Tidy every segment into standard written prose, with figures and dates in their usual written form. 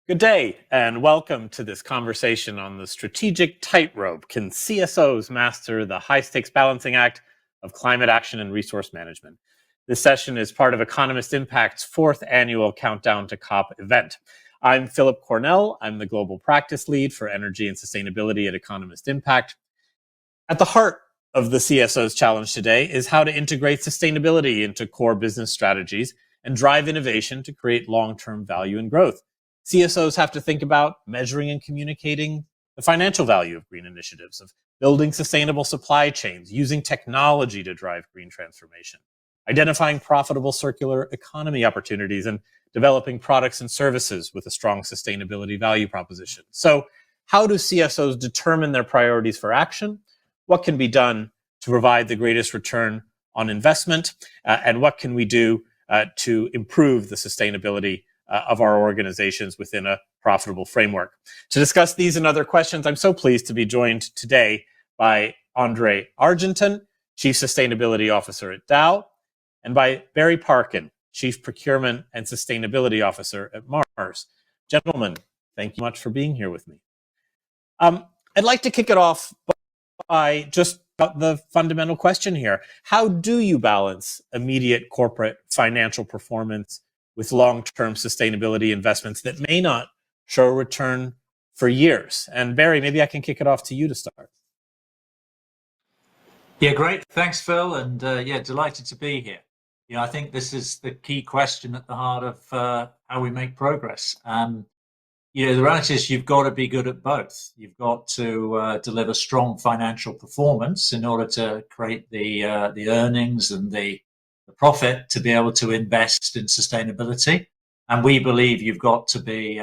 Good day, and welcome to this conversation on the strategic tightrope. Can CSOs master the high-stakes balancing act of climate action and resource management? This session is part of Economist Impact's fourth annual Countdown to COP event. I'm Philip Cornell. I'm the Global Practice Lead for Energy and Sustainability at Economist Impact. At the heart of the CSO's challenge today is how to integrate sustainability into core business strategies and drive innovation to create long-term value and growth. CSOs have to think about measuring and communicating the financial value of green initiatives, of building sustainable supply chains, using technology to drive green transformation, identifying profitable circular economy opportunities, and developing products and services with a strong sustainability value proposition. So, how do CSOs determine their priorities for action? What can be done to provide the greatest return on investment? And what can we do to improve the sustainability of our organizations within a profitable framework? To discuss these and other questions, I'm so pleased to be joined today by Andre Argenton, Chief Sustainability Officer at Dow, and by Barry Parkin, Chief Procurement and Sustainability Officer at Mars. Gentlemen, thank you much for being here with me. I'd like to kick it off by just the fundamental question here. How do you balance immediate corporate financial performance with long-term sustainability investments that may not show a return for years? And Barry, maybe I can kick it off to you to start. Yeah, great. Thanks, Phil. And delighted to be here. I think this is the key question at the heart of how we make progress. The reality is you've got to be good at both. You've got to deliver strong financial performance in order to create the earnings and the profit to be able to invest in sustainability. And we believe you've got to be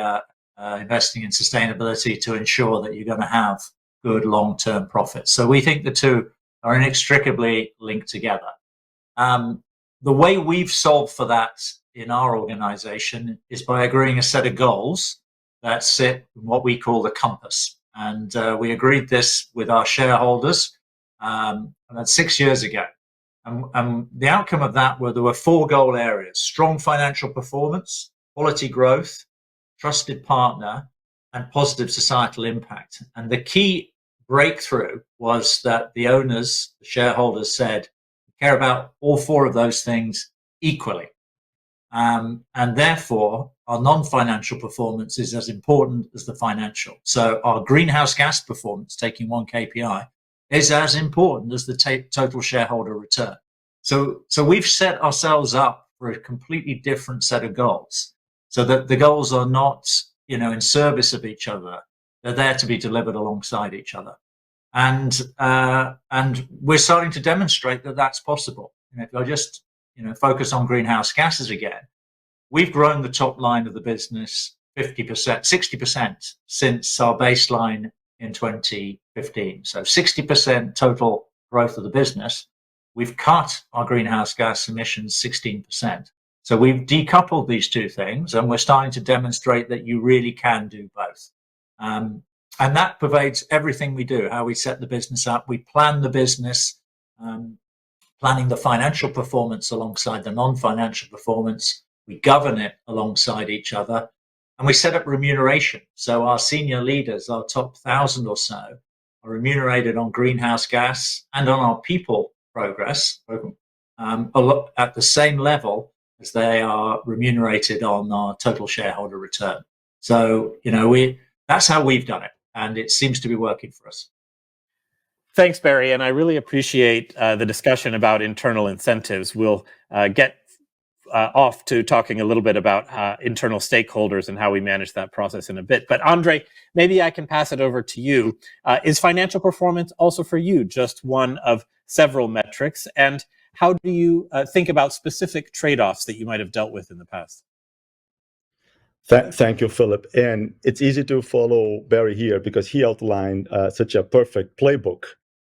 investing in sustainability to ensure that you're going to have good long-term profits. So we think the two are inextricably linked together. The way we've solved for that in our organization is by agreeing a set of goals that sit in what we call the compass. And we agreed this with our shareholders about 6 years ago. And the outcome of that there were four goal areas: strong financial performance, quality growth, trusted partner, and positive societal impact. And the key breakthrough was that the owners, the shareholders, said, we care about all four of those things equally. And therefore, our non-financial performance is as important as the financial. So our greenhouse gas performance, taking one KPI, is as important as the total shareholder return. So we've set ourselves up for a completely different set of goals, so that the goals are not, in service of each other. They're there to be delivered alongside each other. And we're starting to demonstrate that that's possible. If I just focus on greenhouse gases again, we've grown the top line of the business 50%, 60% since our baseline in 2015. So 60% total growth of the business. We've cut our greenhouse gas emissions 16%. So we've decoupled these two things, and we're starting to demonstrate that you really can do both. And that pervades everything we do, how we set the business up. We plan the business, planning the financial performance alongside the non-financial performance. We govern it alongside each other, and we set up remuneration. So our senior leaders, our top 1,000 or so, are remunerated on greenhouse gas and on our people progress at the same level as they are remunerated on our total shareholder return. So, that's how we've done it, and it seems to be working for us. Thanks, Barry, and I really appreciate the discussion about internal incentives. We'll get off to talking a little bit about internal stakeholders and how we manage that process in a bit. But Andre, maybe I can pass it over to you. Is financial performance also for you just one of several metrics? And how do you think about specific trade-offs that you might have dealt with in the past? Thank you, Philip. And it's easy to follow Barry here because he outlined such a perfect playbook,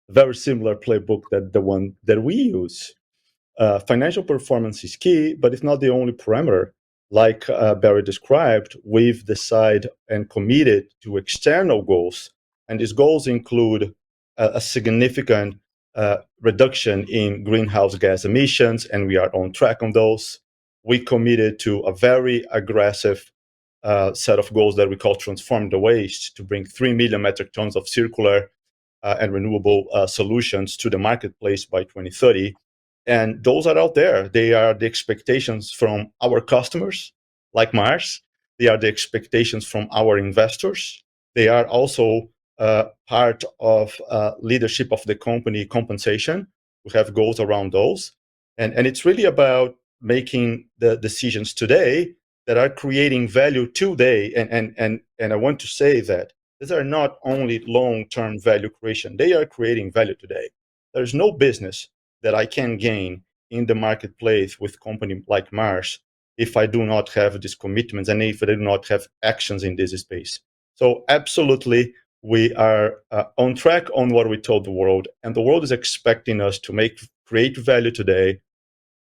very similar playbook that the one that we use. Financial performance is key, but it's not the only parameter. Like Barry described, we've decided and committed to external goals, and these goals include a significant reduction in greenhouse gas emissions, and we are on track on those. We committed to a very aggressive set of goals that we call Transform the Waste, to bring 3 million metric tons of circular and renewable solutions to the marketplace by 2030. And those are out there. They are the expectations from our customers, like Mars. They are the expectations from our investors. They are also part of leadership of the company compensation. We have goals around those. And it's really about making the decisions today that are creating value today. And I want to say that these are not only long-term value creation, they are creating value today. There's no business that I can gain in the marketplace with company like Mars if I do not have these commitments and if I do not have actions in this space. So absolutely, we are on track on what we told the world, and the world is expecting us to create value today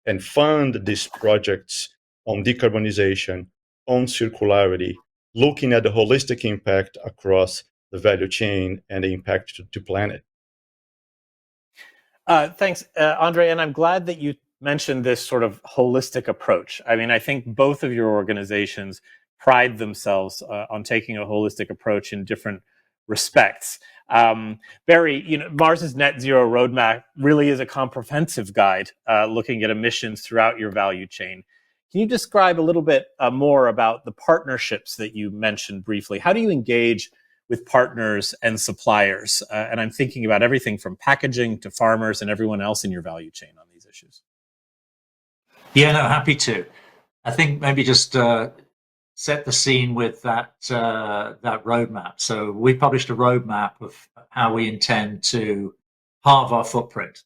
and fund these projects on decarbonization, on circularity, looking at the holistic impact across the value chain and the impact to planet. Thanks, Andre, and I'm glad that you mentioned this sort of holistic approach. I mean, I think both of your organizations pride themselves on taking a holistic approach in different respects. Barry, Mars's net zero roadmap really is a comprehensive guide looking at emissions throughout your value chain. Can you describe a little bit more about the partnerships that you mentioned briefly? How do you engage with partners and suppliers? And I'm thinking about everything from packaging to farmers and everyone else in your value chain on these issues. Yeah, no, happy to. I think maybe just set the scene with that roadmap. So we published a roadmap of how we intend to halve our footprint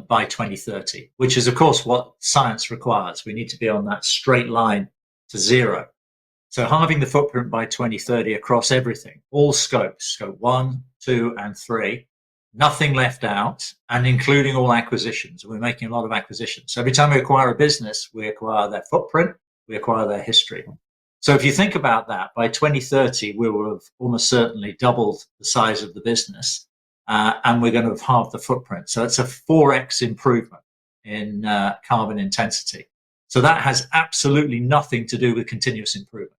by 2030, which is, of course, what science requires. We need to be on that straight line to zero. So halving the footprint by 2030 across everything, all scopes, scope 1, 2, and 3, nothing left out, and including all acquisitions. We're making a lot of acquisitions. So every time we acquire a business, we acquire their footprint, we acquire their history. So if you think about that, by 2030, we will have almost certainly doubled the size of the business, and we're going to have halved the footprint. So it's a 4x improvement in carbon intensity. So that has absolutely nothing to do with continuous improvement.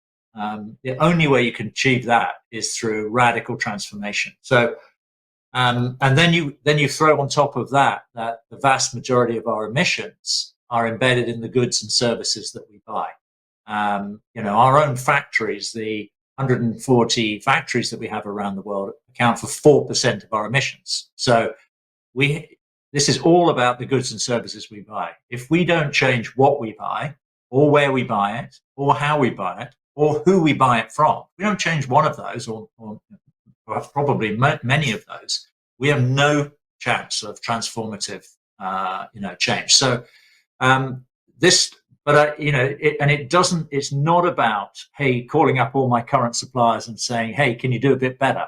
The only way you can achieve that is through radical transformation. So, and then you throw on top of that the vast majority of our emissions are embedded in the goods and services that we buy. Our own factories, the 140 factories that we have around the world, account for 4% of our emissions. So this is all about the goods and services we buy. If we don't change what we buy, or where we buy it, or how we buy it, or who we buy it from, we don't change one of those, or probably many of those, we have no chance of transformative, change. So it's not about, hey, calling up all my current suppliers and saying, hey, can you do a bit better?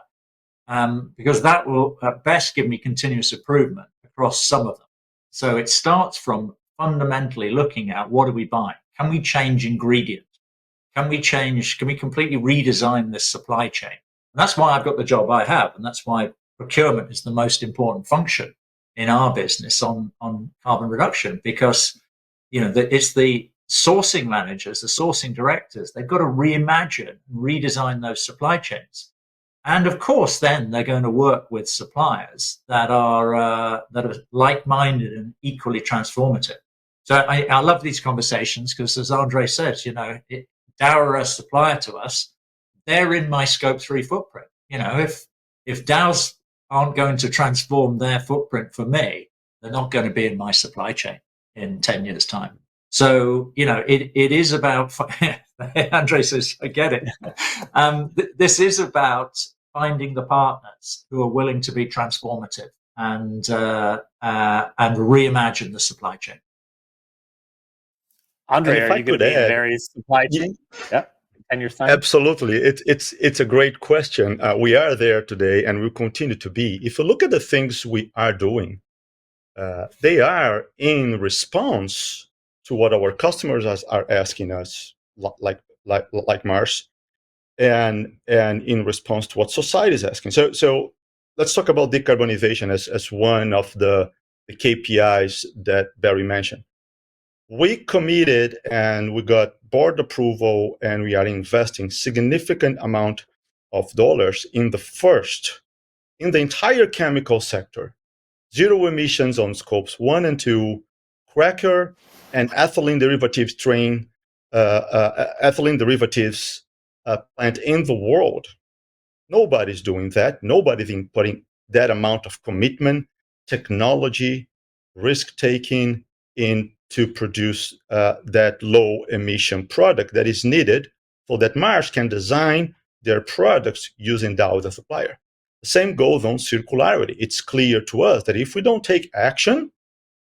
Because that will at best give me continuous improvement across some of them. So it starts from fundamentally looking at what are we buying? Can we change ingredients? Can we completely redesign this supply chain? And that's why I've got the job I have. And that's why procurement is the most important function in our business on carbon reduction, because, it's the sourcing managers, the sourcing directors, they've got to reimagine and redesign those supply chains. And of course, then they're going to work with suppliers that are like-minded and equally transformative. So I love these conversations because, as Andre says, Dow are a supplier to us. They're in my scope 3 footprint. If Dow's aren't going to transform their footprint for me, they're not going to be in my supply chain in 10 years' time. So, it is about, Andre says, I get it. This is about finding the partners who are willing to be transformative and reimagine the supply chain. Andre, are you going to be in Barry's supply chain? Yeah. 10 years time? Absolutely. It's a great question. We are there today and we'll continue to be. If you look at the things we are doing, they are in response to what our customers are asking us, like Mars, and in response to what society is asking. So let's talk about decarbonization as one of the KPIs that Barry mentioned. we committed and we got board approval, and we are investing significant amount of dollars in the entire chemical sector, zero emissions on scopes 1 and 2, cracker and ethylene derivatives plant in the world. Nobody's doing that. Nobody's putting that amount of commitment, technology, risk taking in to produce that low emission product that is needed so that Mars can design their products using Dow as a supplier. The same goes on circularity. It's clear to us that if we don't take action,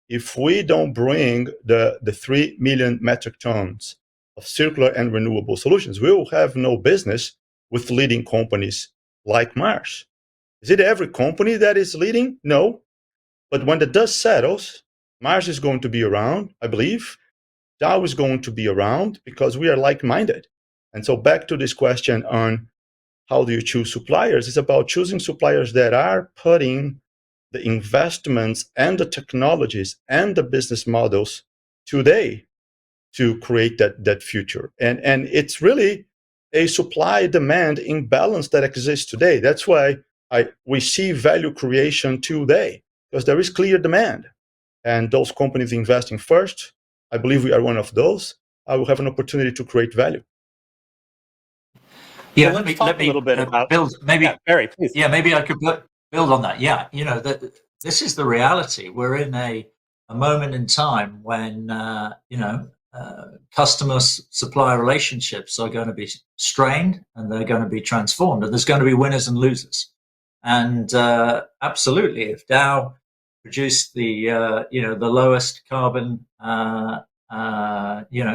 if we don't bring the 3 million metric tons of circular and renewable solutions, we will have no business with leading companies like Mars. Is it every company that is leading? No. But when the dust settles, Mars is going to be around, I believe. Dow is going to be around because we are like-minded. And so back to this question on how do you choose suppliers, it's about choosing suppliers that are putting the investments and the technologies and the business models today to create that future. And it's really a supply-demand imbalance that exists today. That's why we see value creation today, because there is clear demand. And those companies investing first, I believe we are one of those, will have an opportunity to create value. Yeah, so let me talk a little bit about build. Maybe, yeah, Barry, please. Yeah, maybe I could build on that. Yeah, this is the reality. We're in a moment in time when customer supplier relationships are going to be strained and they're going to be transformed, and there's going to be winners and losers. And absolutely, if Dow produced the lowest carbon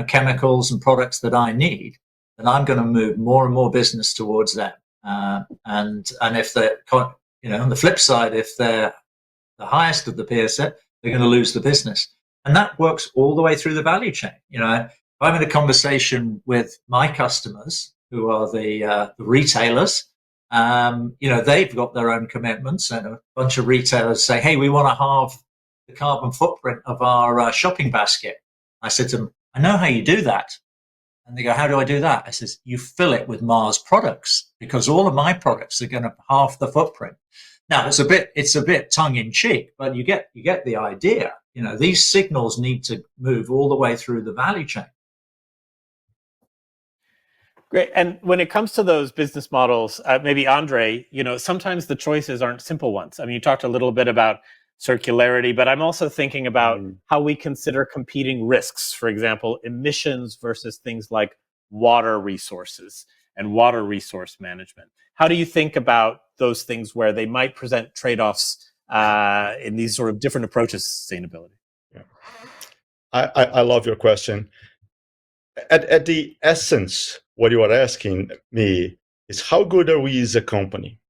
chemicals and products that I need, then I'm going to move more and more business towards them. And if they're on the flip side, if they're the highest of the peer set, they're going to lose the business. And that works all the way through the value chain. If I'm in a conversation with my customers, who are the retailers, they've got their own commitments, and a bunch of retailers say, hey, we want to halve the carbon footprint of our shopping basket. I said to them, I know how you do that. And they go, how do I do that? I says, you fill it with Mars products, because all of my products are going to halve the footprint. Now it's a bit tongue in cheek, but you get the idea. These signals need to move all the way through the value chain. Great. And when it comes to those business models, maybe Andre, sometimes the choices aren't simple ones. I mean, you talked a little bit about circularity, but I'm also thinking about how we consider competing risks. For example, emissions versus things like water resources and water resource management. How do you think about those things where they might present trade-offs in these sort of different approaches to sustainability? Yeah. I love your question. At the essence, what you are asking me is how good are we as a company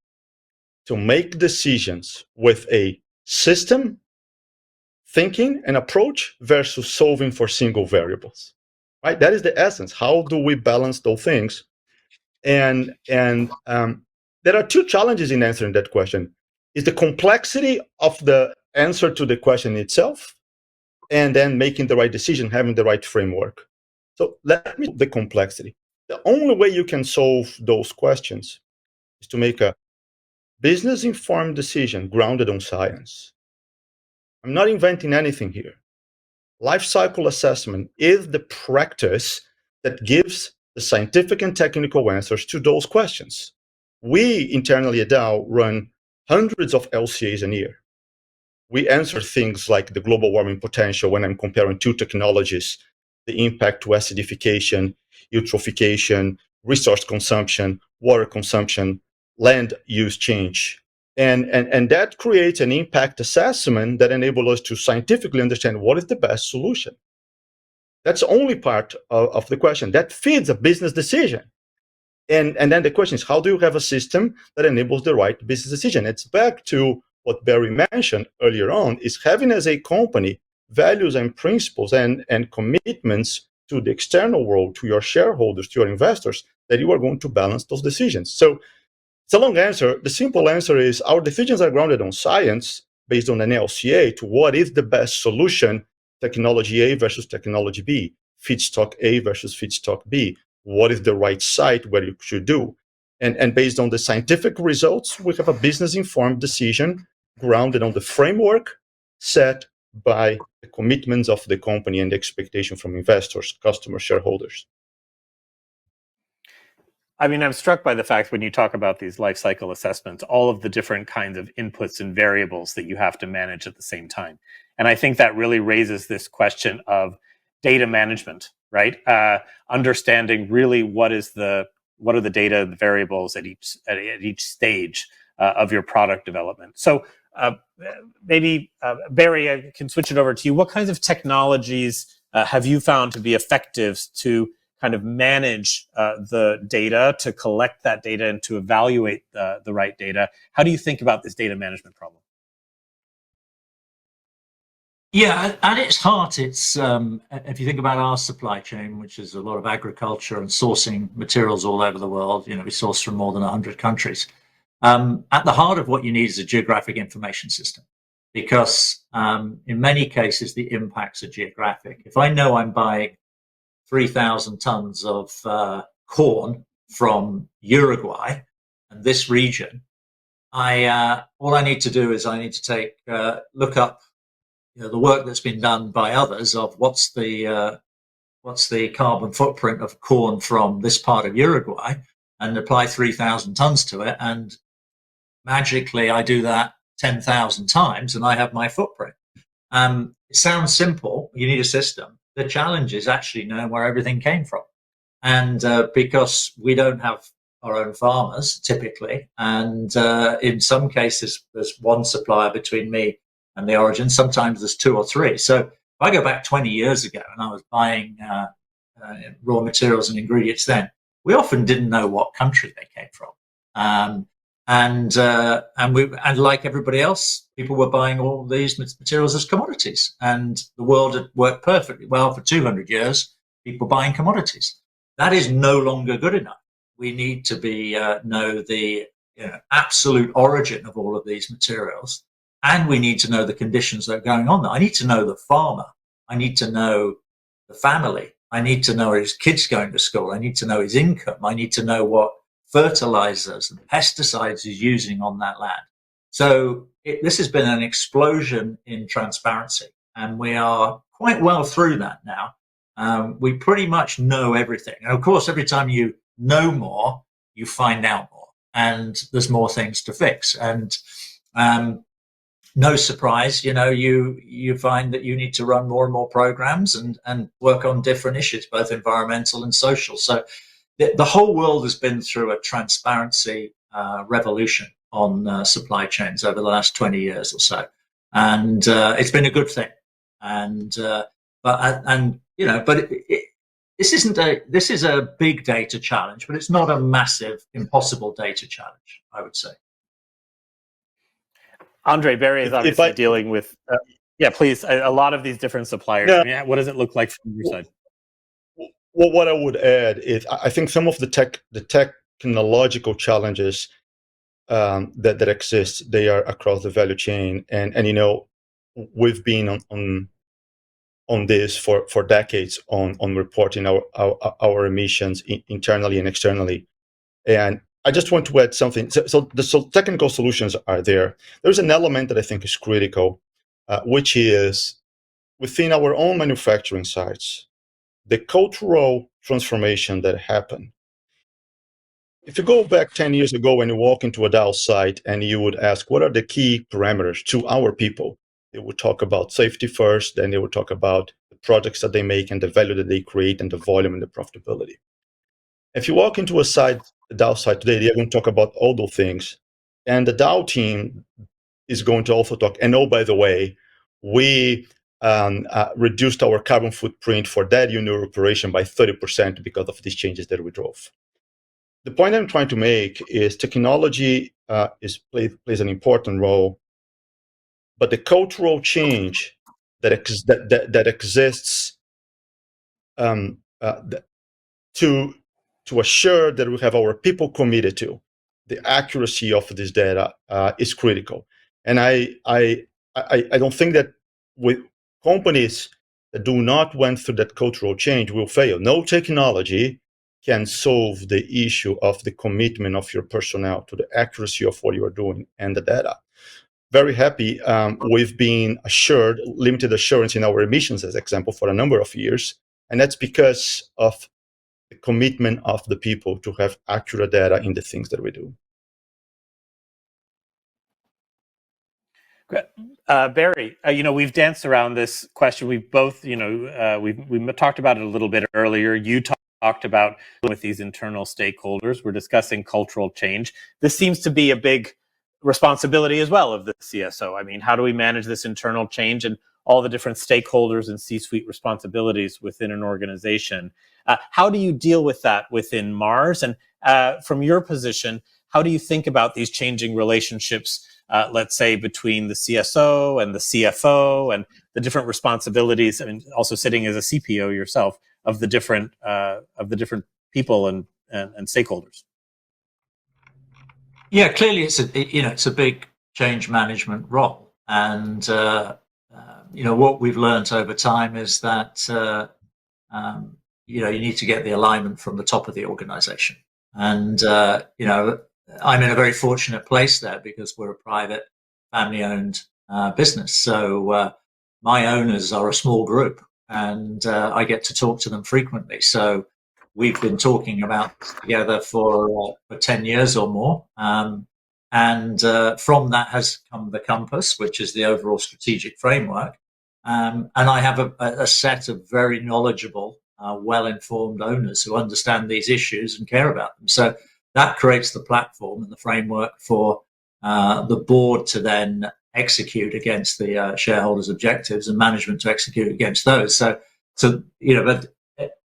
to make decisions with a system thinking and approach versus solving for single variables, right? That is the essence. How do we balance those things? And there are two challenges in answering that question. Is the complexity of the answer to the question itself, and then making the right decision, having the right framework. So let me the complexity. The only way you can solve those questions is to make a business-informed decision grounded on science. I'm not inventing anything here. Life cycle assessment is the practice that gives the scientific and technical answers to those questions. We internally at Dow run hundreds of LCAs a year. We answer things like the global warming potential when I'm comparing two technologies, the impact to acidification, eutrophication, resource consumption, water consumption, land use change. And that creates an impact assessment that enables us to scientifically understand what is the best solution. That's only part of the question. That feeds a business decision. And then the question is, how do you have a system that enables the right business decision? It's back to what Barry mentioned earlier on, is having as a company values and principles and commitments to the external world, to your shareholders, to your investors, that you are going to balance those decisions. So it's a long answer. The simple answer is our decisions are grounded on science based on an LCA to what is the best solution technology A versus technology B, feedstock A versus feedstock B. What is the right site where you should do? And based on the scientific results, we have a business-informed decision grounded on the framework set by the commitments of the company and the expectation from investors, customers, shareholders. I mean, I'm struck by the fact when you talk about these life cycle assessments, all of the different kinds of inputs and variables that you have to manage at the same time. And I think that really raises this question of data management, right? Understanding really what are the data, the variables at each stage of your product development. So maybe Barry, I can switch it over to you. What kinds of technologies have you found to be effective to kind of manage the data, to collect that data and to evaluate the right data? How do you think about this data management problem? Yeah, at its heart, it's if you think about our supply chain, which is a lot of agriculture and sourcing materials all over the world, we source from more than 100 countries. At the heart of what you need is a geographic information system, because in many cases, the impacts are geographic. If I know I'm buying 3,000 tons of corn from Uruguay and this region, all I need to do is I need to look up the work that's been done by others of what's the carbon footprint of corn from this part of Uruguay, and apply 3,000 tons to it, and magically I do that 10,000 times and I have my footprint. It sounds simple. You need a system. The challenge is actually knowing where everything came from. And because we don't have our own farmers typically, and in some cases there's one supplier between me and the origin, sometimes there's two or three. So if I go back 20 years ago and I was buying raw materials and ingredients then, we often didn't know what country they came from. And like everybody else, people were buying all these materials as commodities, and the world had worked perfectly well for 200 years. People buying commodities. That is no longer good enough. We need to know the absolute origin of all of these materials, and we need to know the conditions that are going on there. I need to know the farmer. I need to know the family. I need to know his kids going to school. I need to know his income. I need to know what fertilizers and pesticides he's using on that land. So this has been an explosion in transparency, and we are quite well through that now. We pretty much know everything. And of course, every time you know more, you find out more, and there's more things to fix. And no surprise, you find that you need to run more and more programs and work on different issues, both environmental and social. So the whole world has been through a transparency revolution on supply chains over the last 20 years or so, and it's been a good thing. This is a big data challenge, but it's not a massive, impossible data challenge, I would say. Andre, Barry is obviously dealing with, please, a lot of these different suppliers. Yeah. I mean, what does it look like from your side? Well, what I would add is I think some of the technological challenges that exist, they are across the value chain, and we've been on this for decades on reporting our emissions internally and externally. And I just want to add something. So the technical solutions are there. There's an element that I think is critical, which is within our own manufacturing sites, the cultural transformation that happened. If you go back 10 years ago when you walk into a Dow site and you would ask, what are the key parameters to our people? They would talk about safety first, then they would talk about the products that they make and the value that they create and the volume and the profitability. If you walk into a Dow site today, they're going to talk about all those things. And the Dow team is going to also talk, and oh, by the way, we reduced our carbon footprint for that unit operation by 30% because of these changes that we drove. The point I'm trying to make is technology plays an important role, but the cultural change that exists to assure that we have our people committed to the accuracy of this data is critical. And I don't think that with companies that do not went through that cultural change will fail. No technology can solve the issue of the commitment of your personnel to the accuracy of what you are doing and the data. Very happy. We've been assured limited assurance in our emissions, as example, for a number of years, and that's because of the commitment of the people to have accurate data in the things that we do. Barry, we've danced around this question. We've both, we talked about it a little bit earlier. You talked about with these internal stakeholders. We're discussing cultural change. This seems to be a big responsibility as well of the CSO. I mean, how do we manage this internal change and all the different stakeholders and C-suite responsibilities within an organization? How do you deal with that within Mars? And from your position, how do you think about these changing relationships, let's say, between the CSO and the CFO and the different responsibilities? I mean, also sitting as a CPO yourself, of the different people and stakeholders. Yeah, clearly it's a big change management role, and what we've learned over time is that you need to get the alignment from the top of the organization, and I'm in a very fortunate place there because we're a private, family-owned business. So my owners are a small group, and I get to talk to them frequently. So we've been talking about this together for 10 years or more. And from that has come the compass, which is the overall strategic framework. And I have a set of very knowledgeable, well-informed owners who understand these issues and care about them. So that creates the platform and the framework for the board to then execute against the shareholders' objectives and management to execute against those. So but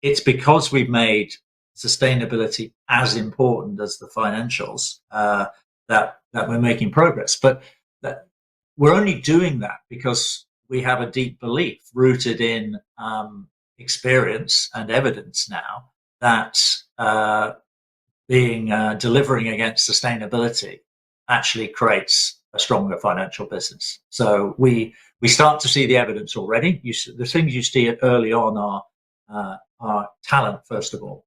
it's because we've made sustainability as important as the financials that we're making progress. But we're only doing that because we have a deep belief rooted in experience and evidence now that delivering against sustainabilty actually creates a stronger financial business. So we start to see the evidence already. The things you see early on are talent, first of all.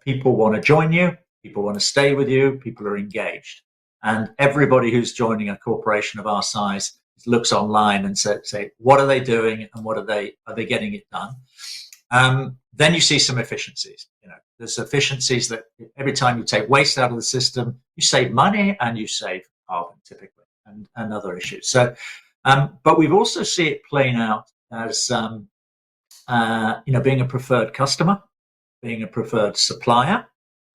People want to join you, people want to stay with you, people are engaged. And everybody who's joining a corporation of our size looks online and say, what are they doing and are they getting it done? Then you see some efficiencies. There's efficiencies that every time you take waste out of the system, you save money and you save carbon typically and other issues. So, but we've also see it playing out as being a preferred customer, being a preferred supplier.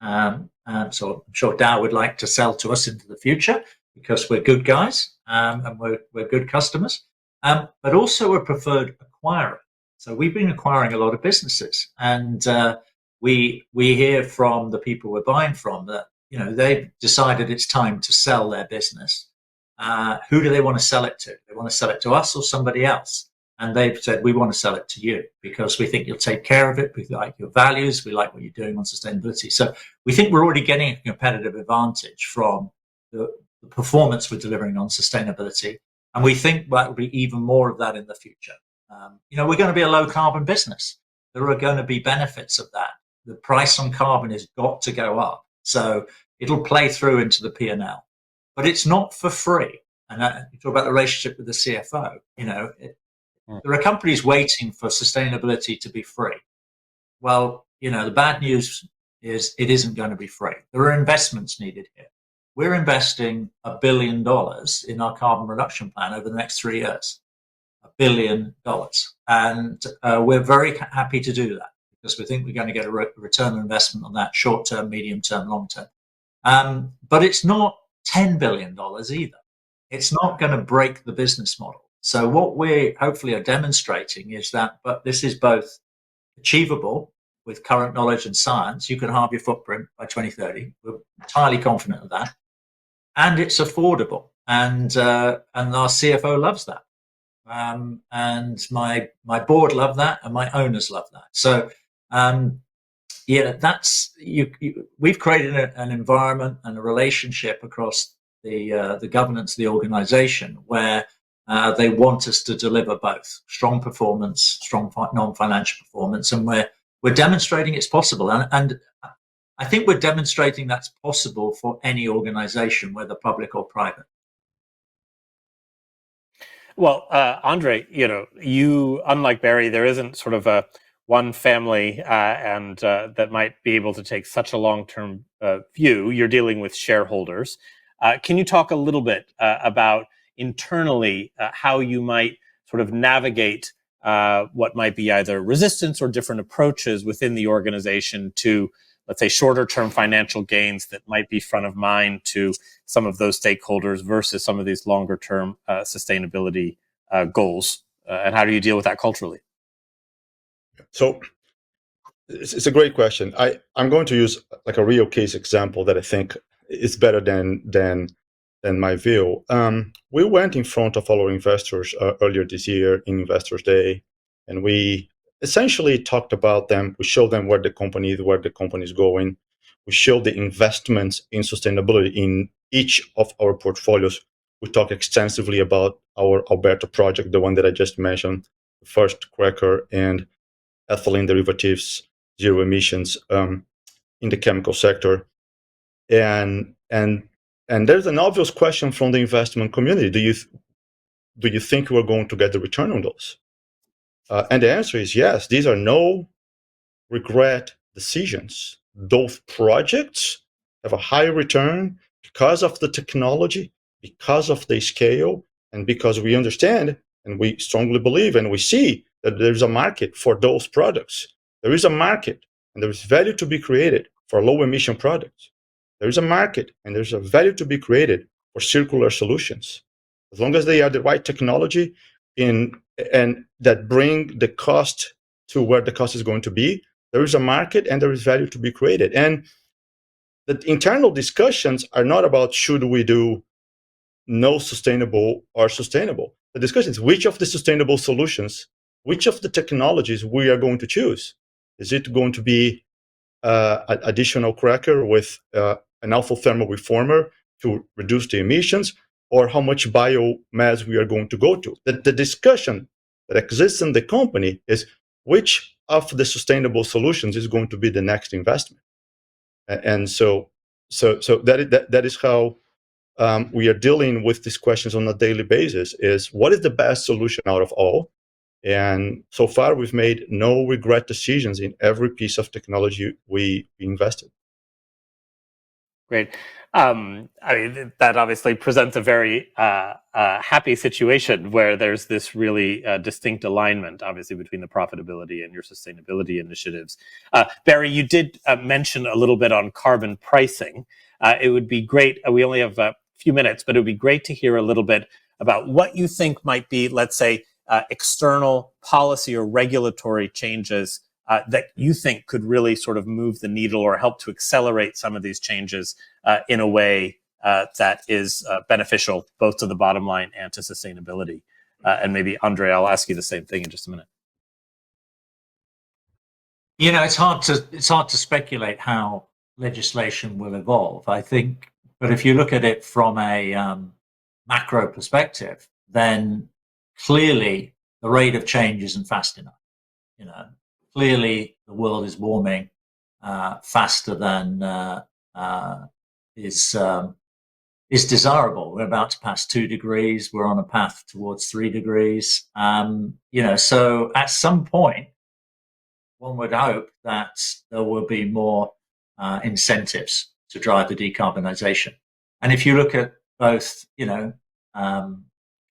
So I'm sure Dow would like to sell to us into the future because we're good guys and we're good customers, but also a preferred acquirer. So we've been acquiring a lot of businesses, and we hear from the people we're buying from that they've decided it's time to sell their business. Who do they want to sell it to? They want to sell it to us or somebody else? And they've said, we want to sell it to you because we think you'll take care of it. We like your values. We like what you're doing on sustainability. So we think we're already getting a competitive advantage from the performance we're delivering on sustainability. And we think that will be even more of that in the future. We're going to be a low carbon business. There are going to be benefits of that. The price on carbon has got to go up. So it'll play through into the P&L. But it's not for free. And you talk about the relationship with the CFO. There are companies waiting for sustainability to be free. Well, the bad news is it isn't going to be free. There are investments needed here. We're investing $1 billion in our carbon reduction plan over the next 3 years. $1 billion. And we're very happy to do that because we think we're going to get a return on investment on that short term, medium term, long term. But it's not $10 billion either. It's not going to break the business model. So what we hopefully are demonstrating is that, but this is both achievable with current knowledge and science. You can halve your footprint by 2030. We're entirely confident of that, and it's affordable. And our CFO loves that, and my board love that, and my owners love that. So that's we've created an environment and a relationship across the governance of the organization where They want us to deliver both strong performance, strong non-financial performance, and we're demonstrating it's possible. And I think we're demonstrating that's possible for any organization, whether public or private. Well, Andre, you, unlike Barry, there isn't sort of a one family and that might be able to take such a long-term view. You're dealing with shareholders. Can you talk a little bit about internally how you might sort of navigate what might be either resistance or different approaches within the organization to, let's say, shorter term financial gains that might be front of mind to some of those stakeholders versus some of these longer term sustainability goals? And how do you deal with that culturally? So it's a great question. I'm going to use like a real case example that I think is better than my view. We went in front of our investors earlier this year in Investors Day, and we essentially talked about them. We showed them where the company is going. We showed the investments in sustainability in each of our portfolios. We talked extensively about our Alberta project, the one that I just mentioned, the first cracker, and ethylene derivatives, zero emissions in the chemical sector. And there's an obvious question from the investment community: do you think we're going to get the return on those? And the answer is yes. These are no regret decisions. Those projects have a high return because of the technology, because of the scale, and because we understand and we strongly believe and we see that there's a market for those products. There is a market and there is value to be created for low emission products. There is a market and there's a value to be created for circular solutions. As long as they are the right technology and that bring the cost to where the cost is going to be, there is a market and there is value to be created. And the internal discussions are not about should we do no sustainable or sustainable. The discussion is which of the sustainable solutions, which of the technologies we are going to choose. Is it going to be an additional cracker with an alpha thermal reformer to reduce the emissions, or how much biomass we are going to go to? The discussion that exists in the company is which of the sustainable solutions is going to be the next investment. And so that is how we are dealing with these questions on a daily basis, is what is the best solution out of all? And so far, we've made no regret decisions in every piece of technology we invested. Great. I mean, that obviously presents a very happy situation where there's this really distinct alignment, obviously, between the profitability and your sustainability initiatives. Barry, you did mention a little bit on carbon pricing. It would be great. We only have a few minutes, but it would be great to hear a little bit about what you think might be, let's say, external policy or regulatory changes that you think could really sort of move the needle or help to accelerate some of these changes in a way that is beneficial both to the bottom line and to sustainability. And maybe, Andre, I'll ask you the same thing in just a minute. You know, it's hard to speculate how legislation will evolve, I think. But if you look at it from a macro perspective, then clearly the rate of change isn't fast enough. You know, clearly the world is warming faster than is desirable. We're about to pass 2 degrees. We're on a path towards 3 degrees. You know, so at some point, one would hope that there will be more incentives to drive the decarbonisation. And if you look at both, you know,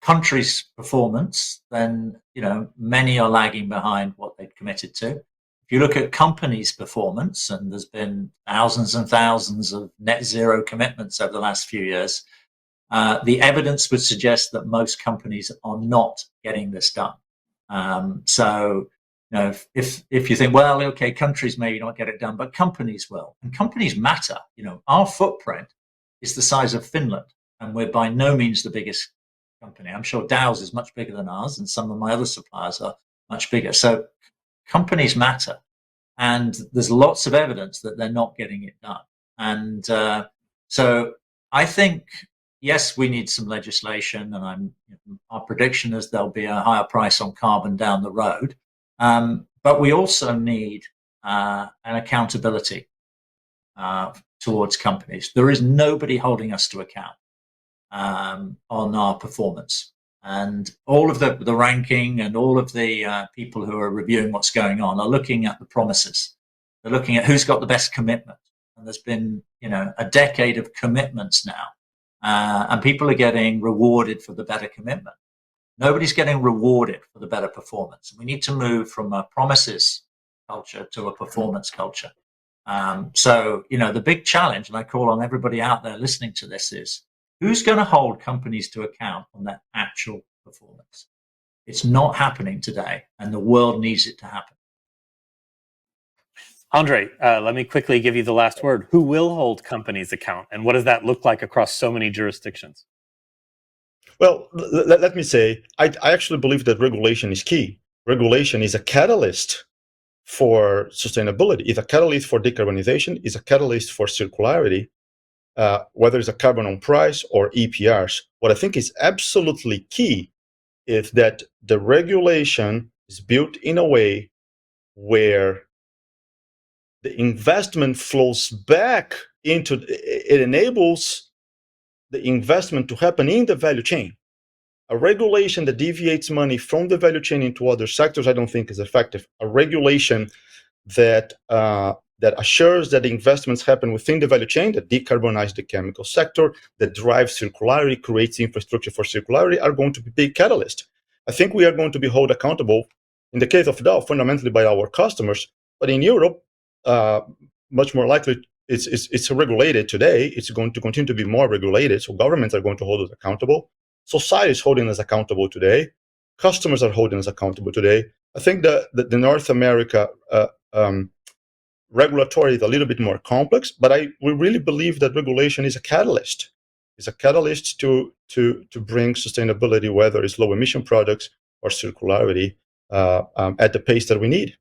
countries' performance, then, you know, many are lagging behind what they've committed to. If you look at companies' performance, and there's been thousands and thousands of net zero commitments over the last few years, the evidence would suggest that most companies are not getting this done. So, you know, if you think, well, okay, countries may not get it done, but companies will, and companies matter. You know, our footprint is the size of Finland, and we're by no means the biggest company. I'm sure Dow's is much bigger than ours, and some of my other suppliers are much bigger. So companies matter, and there's lots of evidence that they're not getting it done. And so I think yes, we need some legislation, and our prediction is there'll be a higher price on carbon down the road. But we also need an accountability towards companies. There is nobody holding us to account on our performance. And all of the ranking and all of the people who are reviewing what's going on are looking at the promises. They're looking at who's got the best commitment. And there's been, a decade of commitments now. And people are getting rewarded for the better commitment. Nobody's getting rewarded for the better performance. We need to move from a promises culture to a performance culture. So, the big challenge, and I call on everybody out there listening to this, is who's going to hold companies to account on their actual performance? It's not happening today, and the world needs it to happen. Andre, let me quickly give you the last word. Who will hold companies account, and what does that look like across so many jurisdictions? Well, let me say, I actually believe that regulation is key. Regulation is a catalyst for sustainability, is a catalyst for decarbonization, is a catalyst for circularity, whether it's a carbon on price or EPRs. What I think is absolutely key is that the regulation is built in a way where the investment flows back into, it enables the investment to happen in the value chain. A regulation that deviates money from the value chain into other sectors, I don't think is effective. A regulation that assures that the investments happen within the value chain, that decarbonize the chemical sector, that drives circularity, creates infrastructure for circularity, are going to be big catalysts. I think we are going to be held accountable, in the case of Dow, fundamentally by our customers, but in Europe, much more likely, it's regulated today. It's going to continue to be more regulated, so governments are going to hold us accountable. Society is holding us accountable today. Customers are holding us accountable today. I think the North America regulatory is a little bit more complex, but we really believe that regulation is a catalyst. It's a catalyst to bring sustainability, whether it's low emission products or circularity, at the pace that we need.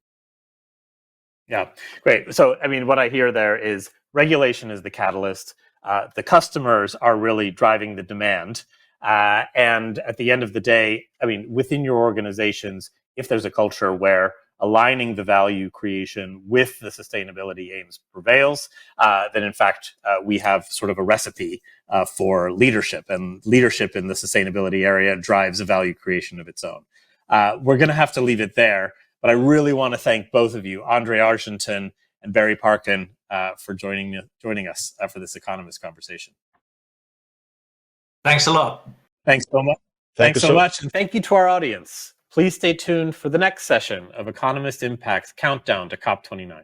Yeah, great. So, what I hear there is regulation is the catalyst. The customers are really driving the demand. And at the end of the day, within your organizations, if there's a culture where aligning the value creation with the sustainability aims prevails, then in fact, we have sort of a recipe for leadership, and leadership in the sustainability area drives a value creation of its own. We're going to have to leave it there, but I really want to thank both of you, Andre Argenton and Barry Parkin, for joining us for this Economist conversation. Thanks a lot. Thanks so much. Thanks so much. And thank you to our audience. Please stay tuned for the next session of Economist Impact's Countdown to COP29.